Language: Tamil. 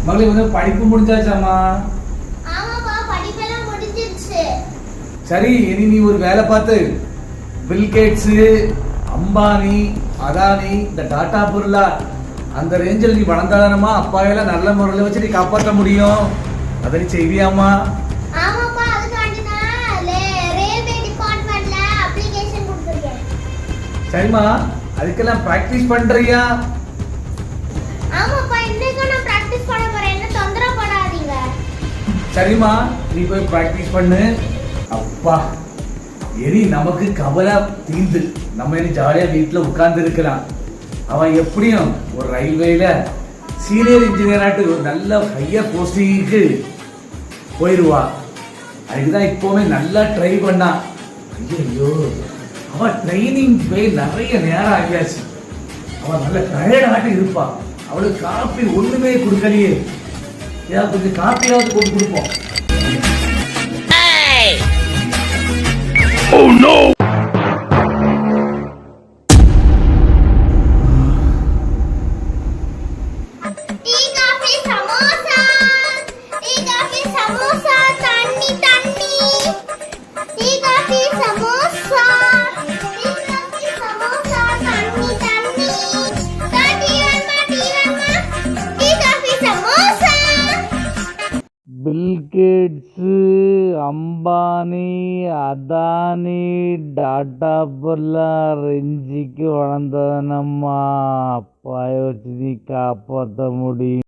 மகளே வந்து படிப்பு முடிஞ்சாச்சாமா? ஆமாப்பா, படிப்பெல்லாம் முடிஞ்சிருச்சு. சரி, இனி நீ ஒரு வேலை பார்த்து பில் கேட்ஸ், அம்பானி, அதானி, இந்த டாடா பிர்லா அந்த ரேஞ்சில் நீ வளர்ந்தாதானமா அப்பாவையெல்லாம் நல்ல முறையில் வச்சு நீ காப்பாற்ற முடியும். அதை நீ செய்வியாமா? ஆமாப்பா, அதுக்காண்டி தான் ரயில்வே டிபார்ட்மெண்ட்ல அப்ளிகேஷன் கொடுத்துருக்கேன். சரிம்மா, அதுக்கெல்லாம் பிராக்டிஸ் பண்றியா? ஆமாப்பா, இன்னைக்கு நான் பிராக்டிஸ் பண்ண போறேன். என்ன தொந்தரவு பண்ணாதீங்க. சரிம்மா, நீ போய் பிராக்டிஸ் பண்ணு. அப்பா, இனி நமக்கு கவலை தீந்து நம்ம இனி ஜாலியா வீட்டுல உட்கார்ந்து இருக்கலாம். அவன் எப்படியும் ஒரு ரயில்வேல சீனியர் இன்ஜினியராட்டு ஒரு நல்ல ஹையர் போஸ்டிங்க்கு போயிடுவா. அதுக்குதான் இப்போவே நல்லா ட்ரை பண்ணா. ஐயோ, அவன் ட்ரைனிங் போய் நிறைய நேரம் ஆகியாச்சு. அவன் நல்ல டயர்டாட்டு இருப்பான். அவளுக்கு காப்பி ஒண்ணுமே கொடுக்கலையே. ஏதாவது கொஞ்சம் காப்பியாவது கொண்டு கொடுப்போம். Oh no! Tea coffee samosa, tea coffee samosa, தண்ணி தண்ணி. Tea coffee samosa, tea coffee samosa, தண்ணி தண்ணி. டீ வேணுமா, tea coffee samosa. Bill Gates, Ambani, Adani, Tata Birla ரேஞ்சுக்கு வளர்ந்தது நம்ம அப்பாயை வச்சு நீ காப்பாற்ற முடியும்.